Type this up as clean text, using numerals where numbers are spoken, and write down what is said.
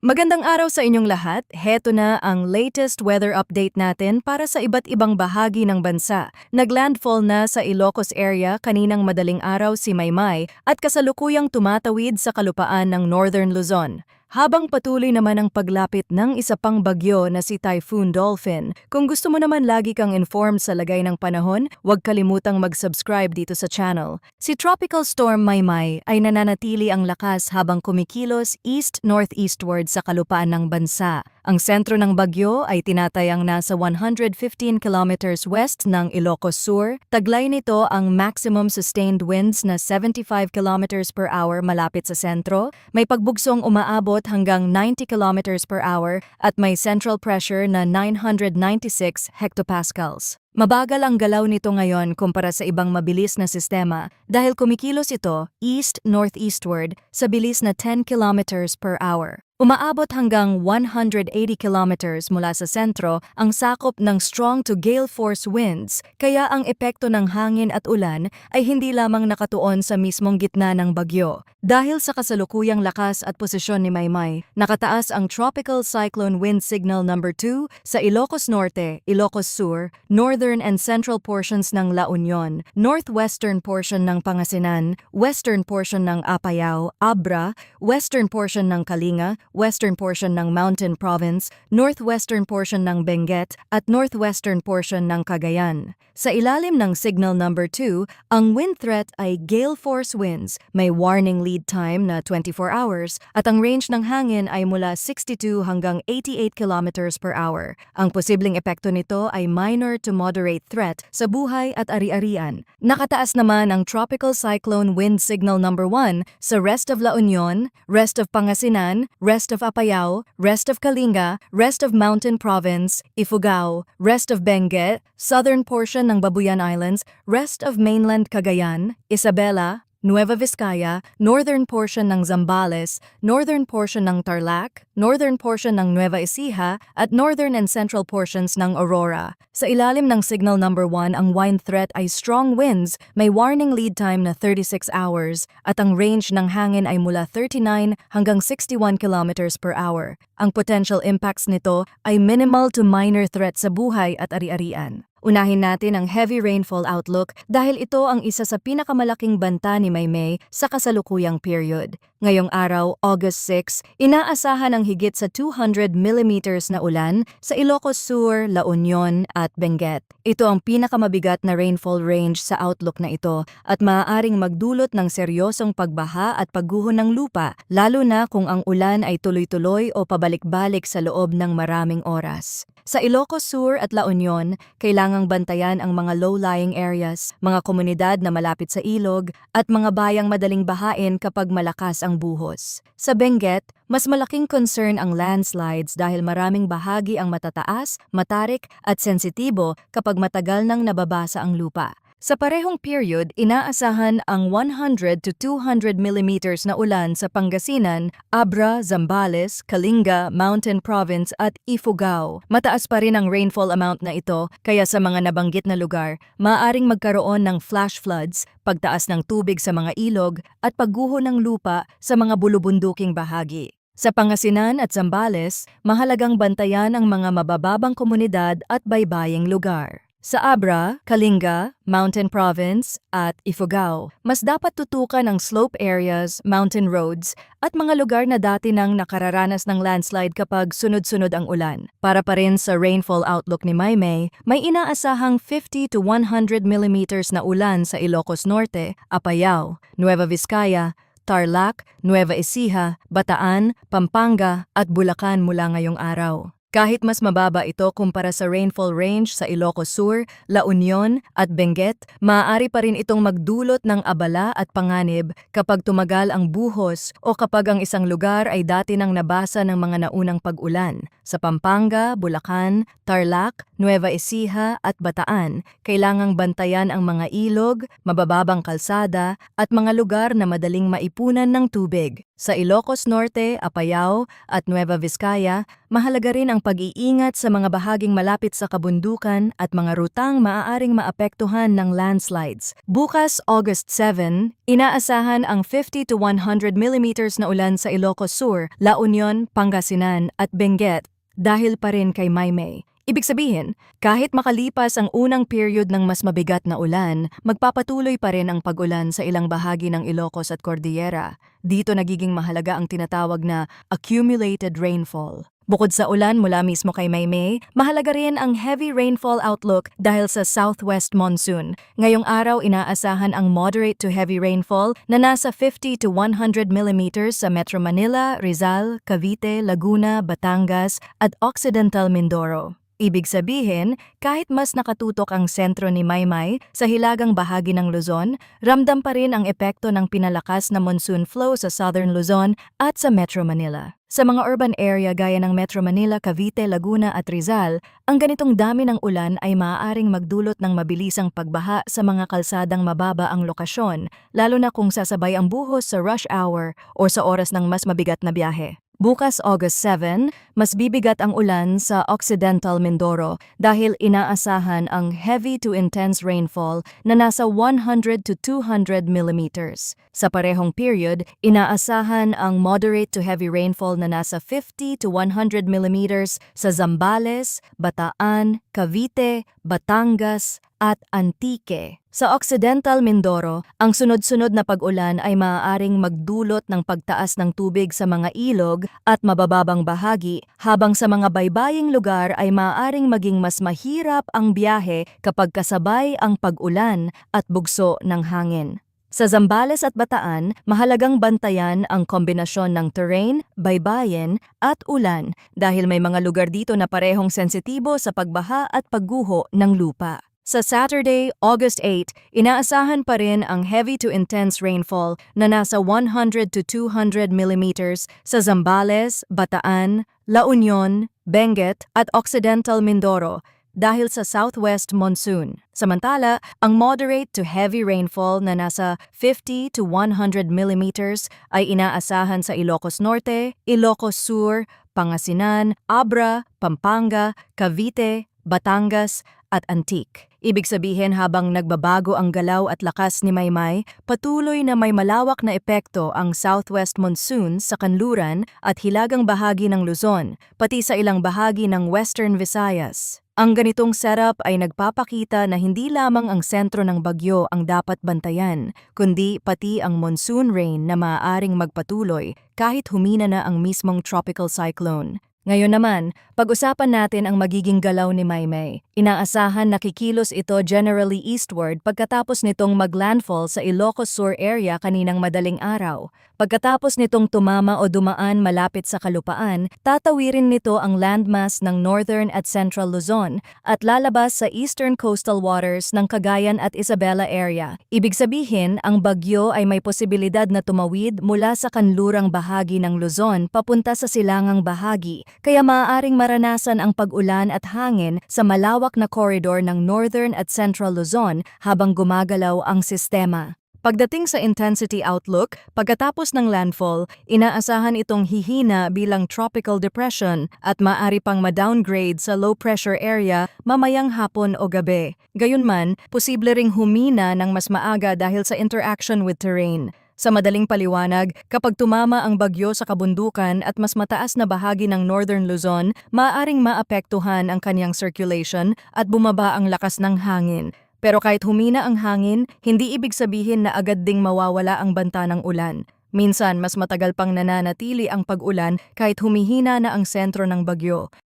Magandang araw sa inyong lahat. Heto na ang latest weather update natin para sa iba't ibang bahagi ng bansa. Naglandfall na sa Ilocos area kaninang madaling araw si Maymay at kasalukuyang tumatawid sa kalupaan ng Northern Luzon. Habang patuloy naman ang paglapit ng isa pang bagyo na si Typhoon Dolphin, kung gusto mo naman lagi kang informed sa lagay ng panahon, huwag kalimutang mag-subscribe dito sa channel. Si Tropical Storm Maymay ay nananatili ang lakas habang kumikilos east-northeastward sa kalupaan ng bansa. Ang sentro ng bagyo ay tinatayang nasa 115 kilometers west ng Ilocos Sur. Taglay nito ang maximum sustained winds na 75 kilometers per hour malapit sa sentro. May pagbugsong umaabot hanggang 90 kilometers per hour at may central pressure na 996 hectopascals. Mabagal ang galaw nito ngayon kumpara sa ibang mabilis na sistema dahil kumikilos ito east-northeastward sa bilis na 10 kilometers per hour. Umaabot hanggang 180 kilometers mula sa sentro ang sakop ng strong to gale force winds, kaya ang epekto ng hangin at ulan ay hindi lamang nakatuon sa mismong gitna ng bagyo. Dahil sa kasalukuyang lakas at posisyon ni Maymay, nakataas ang Tropical Cyclone Wind Signal number 2 sa Ilocos Norte, Ilocos Sur, northern and central portions ng La Union, northwestern portion ng Pangasinan, western portion ng Apayao, Abra, western portion ng Kalinga, western portion ng Mountain Province, northwestern portion ng Benguet, at northwestern portion ng Cagayan. Sa ilalim ng Signal number 2, ang wind threat ay gale force winds, may warning lead time na 24 hours, at ang range ng hangin ay mula 62 hanggang 88 kilometers per hour. Ang posibleng epekto nito ay minor to moderate threat sa buhay at ari-arian. Nakataas naman ang Tropical Cyclone Wind Signal number 1 sa rest of La Union, rest of Pangasinan, rest of Apayao, rest of Kalinga, rest of Mountain Province, Ifugao, rest of Benguet, southern portion ng Babuyan Islands, rest of mainland Cagayan, Isabela, Nueva Vizcaya, northern portion ng Zambales, northern portion ng Tarlac, northern portion ng Nueva Ecija, at northern and central portions ng Aurora. Sa ilalim ng Signal number 1, ang wind threat ay strong winds, may warning lead time na 36 hours, at ang range ng hangin ay mula 39 hanggang 61 kilometers per hour. Ang potential impacts nito ay minimal to minor threat sa buhay at ari-arian. Unahin natin ang heavy rainfall outlook dahil ito ang isa sa pinakamalaking banta ni Maymay sa kasalukuyang period. Ngayong araw, August 6, inaasahan ang higit sa 200 millimeters na ulan sa Ilocos Sur, La Union at Benguet. Ito ang pinakamabigat na rainfall range sa outlook na ito at maaaring magdulot ng seryosong pagbaha at pagguho ng lupa, lalo na kung ang ulan ay tuloy-tuloy o pabalik-balik sa loob ng maraming oras. Sa Ilocos Sur at La Union, kailangang bantayan ang mga low-lying areas, mga komunidad na malapit sa ilog, at mga bayang madaling bahain kapag malakas ang buhos. Sa Benguet, mas malaking concern ang landslides dahil maraming bahagi ang matataas, matarik at sensitibo kapag matagal nang nababasa ang lupa. Sa parehong period, inaasahan ang 100 to 200 millimeters na ulan sa Pangasinan, Abra, Zambales, Kalinga, Mountain Province at Ifugao. Mataas pa rin ang rainfall amount na ito, kaya sa mga nabanggit na lugar, maaaring magkaroon ng flash floods, pagtaas ng tubig sa mga ilog at pagguho ng lupa sa mga bulubunduking bahagi. Sa Pangasinan at Zambales, mahalagang bantayan ang mga mabababang komunidad at baybaying lugar. Sa Abra, Kalinga, Mountain Province at Ifugao, mas dapat tutukan ang slope areas, mountain roads at mga lugar na dati nang nakararanas ng landslide kapag sunod-sunod ang ulan. Para pa rin sa rainfall outlook ni Maymay, may inaasahang 50 to 100 millimeters na ulan sa Ilocos Norte, Apayao, Nueva Vizcaya, Tarlac, Nueva Ecija, Bataan, Pampanga at Bulacan mula ngayong araw. Kahit mas mababa ito kumpara sa rainfall range sa Ilocos Sur, La Union at Benguet, maaari pa rin itong magdulot ng abala at panganib kapag tumagal ang buhos o kapag ang isang lugar ay dati nang nabasa ng mga naunang pag-ulan. Sa Pampanga, Bulacan, Tarlac, Nueva Ecija at Bataan, kailangang bantayan ang mga ilog, mabababang kalsada at mga lugar na madaling maipunan ng tubig. Sa Ilocos Norte, Apayao at Nueva Vizcaya, mahalaga rin ang pag-iingat sa mga bahaging malapit sa kabundukan at mga rutang maaaring maapektuhan ng landslides. Bukas, August 7, inaasahan ang 50 to 100 millimeters na ulan sa Ilocos Sur, La Union, Pangasinan at Benguet dahil pa rin kay Maymay. Ibig sabihin, kahit makalipas ang unang period ng mas mabigat na ulan, magpapatuloy pa rin ang pag-ulan sa ilang bahagi ng Ilocos at Cordillera. Dito nagiging mahalaga ang tinatawag na accumulated rainfall. Bukod sa ulan mula mismo kay Maymay, mahalaga rin ang heavy rainfall outlook dahil sa southwest monsoon. Ngayong araw inaasahan ang moderate to heavy rainfall na nasa 50 to 100 millimeters sa Metro Manila, Rizal, Cavite, Laguna, Batangas at Occidental Mindoro. Ibig sabihin, kahit mas nakatutok ang sentro ni Maymay sa hilagang bahagi ng Luzon, ramdam pa rin ang epekto ng pinalakas na monsoon flow sa Southern Luzon at sa Metro Manila. Sa mga urban area gaya ng Metro Manila, Cavite, Laguna at Rizal, ang ganitong dami ng ulan ay maaaring magdulot ng mabilisang pagbaha sa mga kalsadang mababa ang lokasyon, lalo na kung sasabay ang buhos sa rush hour o sa oras ng mas mabigat na biyahe. Bukas August 7, mas bibigat ang ulan sa Occidental Mindoro dahil inaasahan ang heavy to intense rainfall na nasa 100 to 200 millimeters. Sa parehong period, inaasahan ang moderate to heavy rainfall na nasa 50 to 100 millimeters sa Zambales, Bataan, Cavite, Batangas at Antique. Sa Occidental Mindoro, ang sunod-sunod na pag-ulan ay maaaring magdulot ng pagtaas ng tubig sa mga ilog at mabababang bahagi, habang sa mga baybaying lugar ay maaaring maging mas mahirap ang biyahe kapag kasabay ang pag-ulan at bugso ng hangin. Sa Zambales at Bataan, mahalagang bantayan ang kombinasyon ng terrain, baybayin at ulan dahil may mga lugar dito na parehong sensitibo sa pagbaha at pagguho ng lupa. Sa Saturday, August 8, inaasahan pa rin ang heavy to intense rainfall na nasa 100 to 200 millimeters sa Zambales, Bataan, La Union, Benguet at Occidental Mindoro dahil sa southwest monsoon. Samantala, ang moderate to heavy rainfall na nasa 50 to 100 millimeters ay inaasahan sa Ilocos Norte, Ilocos Sur, Pangasinan, Abra, Pampanga, Cavite, Batangas at Antique. Ibig sabihin habang nagbabago ang galaw at lakas ni Maymay, patuloy na may malawak na epekto ang southwest monsoon sa kanluran at hilagang bahagi ng Luzon, pati sa ilang bahagi ng Western Visayas. Ang ganitong setup ay nagpapakita na hindi lamang ang sentro ng bagyo ang dapat bantayan, kundi pati ang monsoon rain na maaaring magpatuloy kahit humina na ang mismong tropical cyclone. Ngayon naman, pag-usapan natin ang magiging galaw ni Maymay. Inaasahan na kikilos ito generally eastward pagkatapos nitong maglandfall sa Ilocos Sur area kaninang madaling araw. Pagkatapos nitong tumama o dumaan malapit sa kalupaan, tatawirin nito ang landmass ng Northern at Central Luzon at lalabas sa eastern coastal waters ng Cagayan at Isabela area. Ibig sabihin, ang bagyo ay may posibilidad na tumawid mula sa kanlurang bahagi ng Luzon papunta sa silangang bahagi, kaya maaaring maranasan ang pag-ulan at hangin sa malawak na koridor ng Northern at Central Luzon habang gumagalaw ang sistema. Pagdating sa intensity outlook, pagkatapos ng landfall, inaasahan itong hihina bilang tropical depression at maaari pang ma-downgrade sa low pressure area mamayang hapon o gabi. Gayunman, posible ring humina ng mas maaga dahil sa interaction with terrain. Sa madaling paliwanag, kapag tumama ang bagyo sa kabundukan at mas mataas na bahagi ng Northern Luzon, maaaring maapektuhan ang kanyang circulation at bumaba ang lakas ng hangin. Pero kahit humina ang hangin, hindi ibig sabihin na agad ding mawawala ang banta ng ulan. Minsan, mas matagal pang nananatili ang pag-ulan kahit humihina na ang sentro ng bagyo.